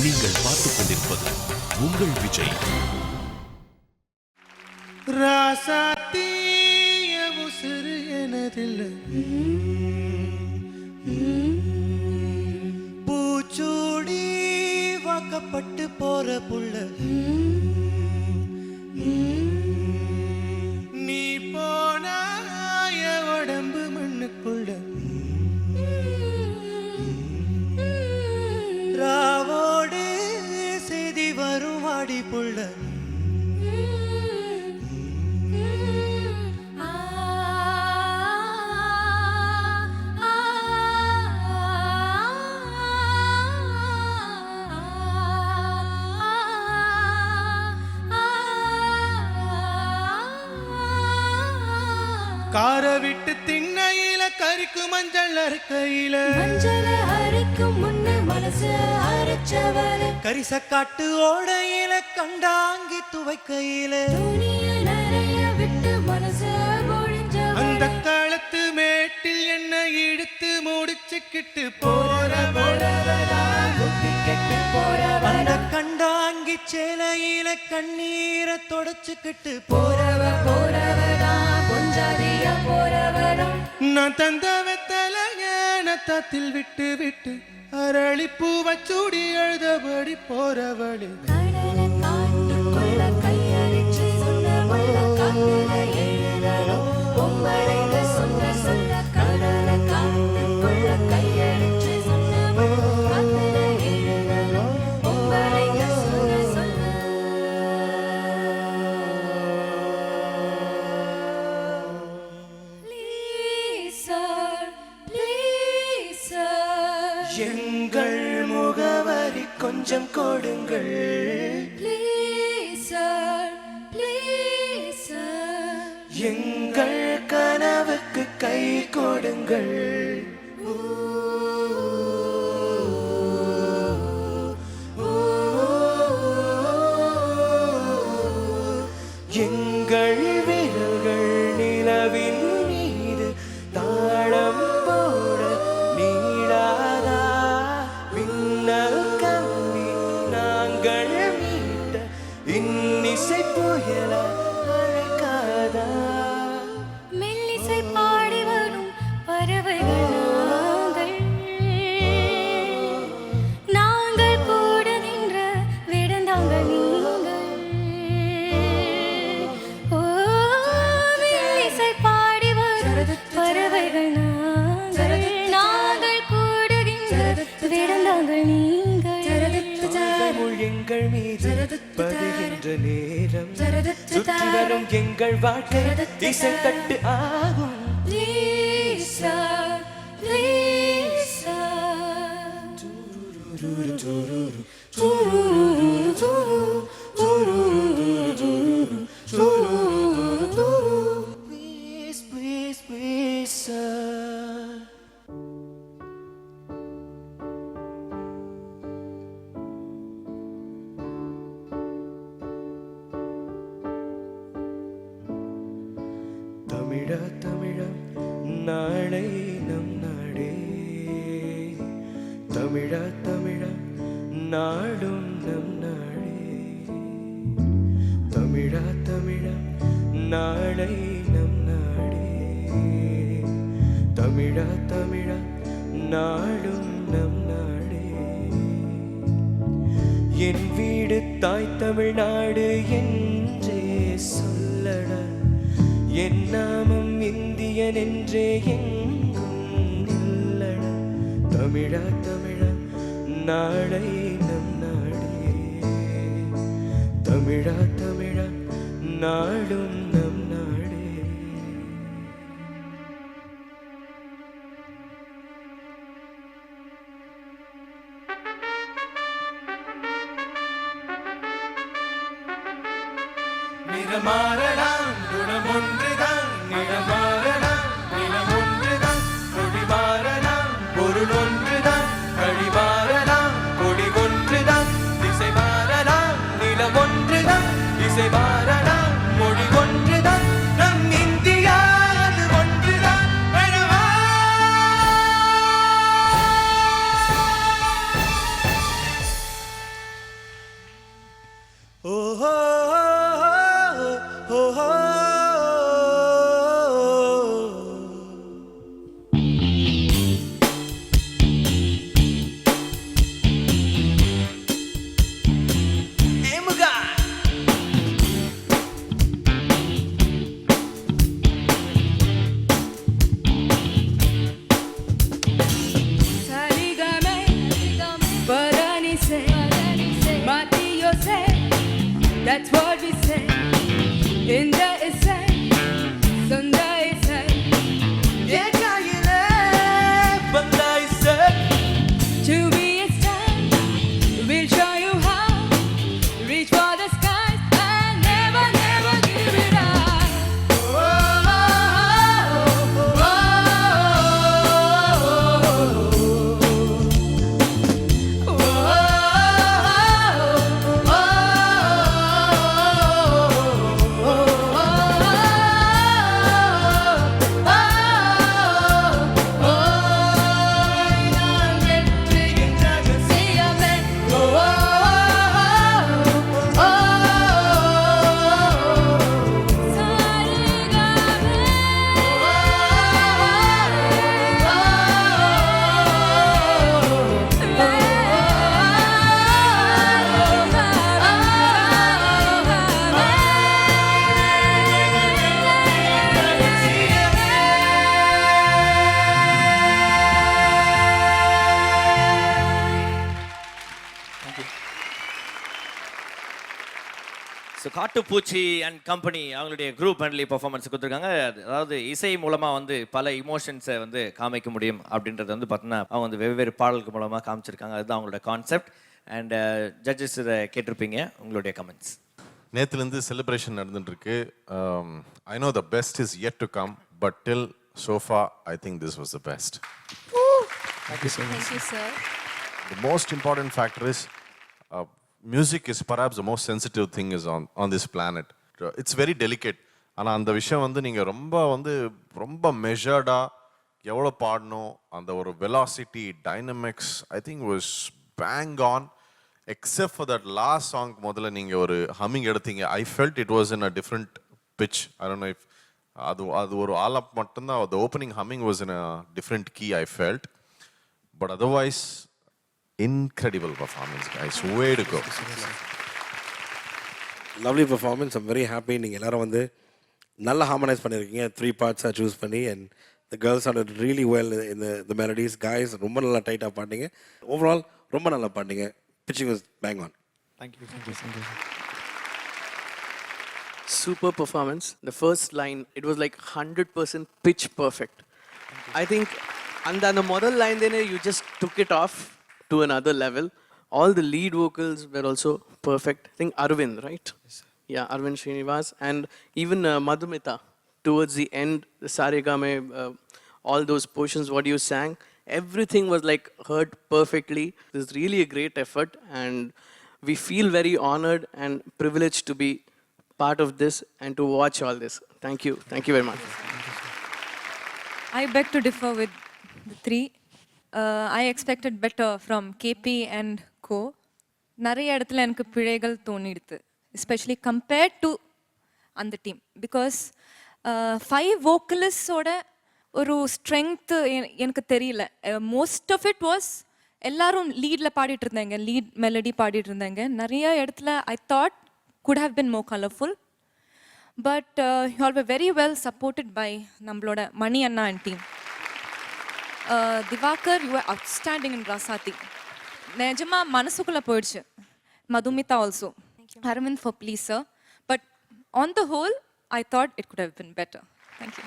நீங்கள் பார்த்துக் கொண்டிருப்பது உங்கள் விஜய். ராசாத்திய உசுறு எனதில்லை, பூச்சூடி வாக்கப்பட்டு போற புள்ள, நீ போன உடம்பு மண்ணுக்குள்ள, ராவோடு செய்தி வரும் வாடி புள்ள, கார விட்டு திண்ணையில கறிக்கு மஞ்சள் அரைக்கையில, மஞ்சள் அரைக்கும் முன்ன மனசு அரைச்சவள, கரிசக்காட்டு ஓடையில கண்டாங்கி துவைக்கையில, துணிய நிறைய விட்டு மனசு பொழிஞ்சவள, அந்த காலத்து மேட்டில் என்ன இழுத்து முடிச்சுக்கிட்டு போறவளா, அந்த கண்டாங்கி சேலையில கண்ணீரை தொடச்சுக்கிட்டு போறவரா கொஞ்சாதியா போறவரா, நான் தந்த வெத்தலையத்தில் விட்டு விட்டு அரளி பூவை சூடி எழுதபடி போறவளே, கடலை காட்டுக்குள்ள கையடிச்சு சொன்ன முள்ள காட்டுல எழுதணும் பொம்பளைங்க சொன்ன சொல்ல, கடலை காட்டுக்குள்ள கையடிச்சு சொன்ன முள்ள காட்டுல எழுதணும் பொம்பளைங்க சொன்ன சொல்ல. எங்கள் முகவரி கொஞ்சம் கொடுங்கள், எங்கள் கனவுக்கு கை கொடுங்கள், எங்கள் விரல்கள் நிலவின் மீது தாளம் போட நீடாதா, மின்னல் கம்பி நாங்கள் மீட்ட இன்னிசை புயல அழைக்காதா, மெல்லிசை பாடி வரும் பறவைகள் நாங்கள் கூட நின்ற விடந்தாங்கள் நீங்கள். ஓ மெல்லிசை பாடி வரும் பறவைகள் நாங்கள் கூடுகின்ற விடந்தாங்கள் நீங்கள். எங்கள் மீது பதிகின்ற நேரம் சுற்றி வரும் எங்கள் வாழ்க்கை இசை தட்டு ஆகும். Lisa Lisa Please, please, please, sir. Tamizha Tamizha நாளை நம் நாடே, தமிழா தமிழா நாடும் நம் நாடே, தமிழா தமிழா நாளை நம் நாடே, தமிழா தமிழா நாடும் நம் நாடே, என் வீடு தாய் தமிழ்நாடு என்றே சொல்லடா, என் நாமம் இந்தியன் என்றே எங்கும் நில்லடா, தமிழா தமிழா நாளை நம் நாடே, தமிழா தமிழா நாடும் நம் நாடே. நிறமாறலாம் குணம் ஒன்றுதான், நிறமாறலாம் நிலம் ஒன்றுதான், கொடி மாறலாம் பொருள் ஒன்றுதான், கழி மாறலாம் கொடி ஒன்றுதான், திசை மாறலாம் நிலம் ஒன்றுதான், இசை மாறலாம் மொழி ஒன்றுதான், நம் இந்தியா அது ஒன்றுதான். say. That's what we say. In the essay, Sunda essay. To be a star, we'll show you how. Reach for the skies and never, never give it up. So காட்டுப்பூச்சி அண்ட் கம்பெனி அவங்களுடைய group ஹேண்ட்லி performance கொடுத்துருக்காங்க. அதாவது இசை மூலமாக வந்து பல இமோஷன்ஸை வந்து காமிக்க முடியும் அப்படின்றது வந்து பார்த்தீங்கன்னா அவங்க வந்து வெவ்வேறு பாடல்கள் மூலமாக காமிச்சிருக்காங்க. அதுதான் அவங்களோட கான்செப்ட். அண்ட் ஜட்ஜஸ் இதை கேட்டிருப்பீங்க, உங்களுடைய கமெண்ட்ஸ். நேற்றுலேருந்து செலிப்ரேஷன் நடந்துட்டு இருக்கு. I know the best is yet to come, but till sofa I think this was the best. Thank you, sir. The most important factor is music is perhaps the most sensitive thing is on this planet. It's very delicate. ஆனால் அந்த விஷயம் வந்து நீங்கள் ரொம்ப மெஷர்டாக எவ்வளோ பாடணும், அந்த ஒரு velocity dynamics I think was bang on. Except for that last song முதல்ல நீங்கள் ஒரு ஹம்மிங் எடுத்தீங்க. I felt it was in a different pitch. I don't know if அது ஒரு ஆலப் மட்டும்தான். The opening humming was in a different key I felt. But otherwise incredible performance, guys. Way to go. Lovely performance. I'm very happy. நீங்க எல்லாரும் வந்து நல்லா harmonise பண்ணிருக்கீங்க. 3 parts choose பண்ணி, and the girls sounded really well in the melodies. Guys, ரொம்ப நல்லா டைட்டா பாடுனீங்க. Overall ரொம்ப நல்லா பாடுனீங்க. Pitching was bang on. Thank you. Super performance. The first line, it was like 100% pitch perfect. I think and the model line then you just took it off to another level. All the lead vocals were also perfect. I think Arvind, right? Yes, sir. Yeah, Arvind Srinivas, and even Madhumita towards the end, the Saregame, all those portions what you sang, everything was like heard perfectly. This is really a great effort, and we feel very honored and privileged to be part of this and to watch all this. Thank you very much. I beg to differ with the three. I expected better from KP and Co. நிறைய இடத்துல எனக்கு பிழைகள் தோணிடுது, especially compared to அந்த team. Because 5 vocalists-ஓட ஒரு strength எனக்கு தெரியல. Most of it was எல்லாரும் லீடில் பாடிட்டு இருந்தாங்க, லீட் மெலடி பாடிட்டு இருந்தாங்க. நிறைய இடத்துல I thought could have been more colourful. But you all were very well supported by நம்மளோட மணி அண்ணா and team. Divakar, you were outstanding in Rasati. Nejama manasukula poiduchu. Madhumita also. Arvind for please, sir. But on the whole, I thought it could have been better. Thank you.